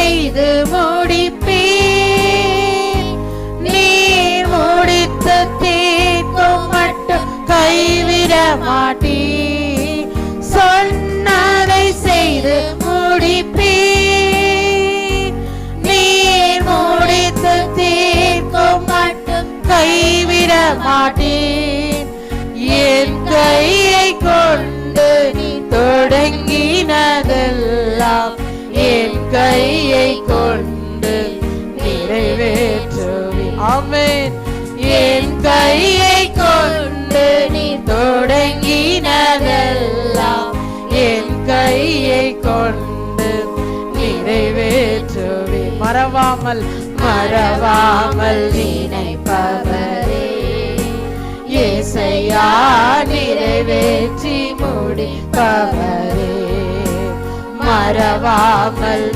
செய்து முடிப்பீர். நீர் முடித்து தீர்க்கும் மட்டும் கைவிட மாட்டீர். சொன்னதை செய்து முடிப்பீர். நீர் முடித்து தீர்க்கும் மட்டும் கைவிட மாட்டீர். என் கையை கொண்டு நீ தொடங்கினதெல்லாம் என் கையை கொண்டு நிறைவேற்றுவேன். ஆமென். என் கையை கொண்டு நீ தொடங்கினதெல்லாம் என் கையை கொண்டு நிறைவேற்றுவேன். மறவாமல் மறவாமல் நினைப்பவரே இயேசையா நிறைவேற்றி முடிப்பவரே. மறவாமல்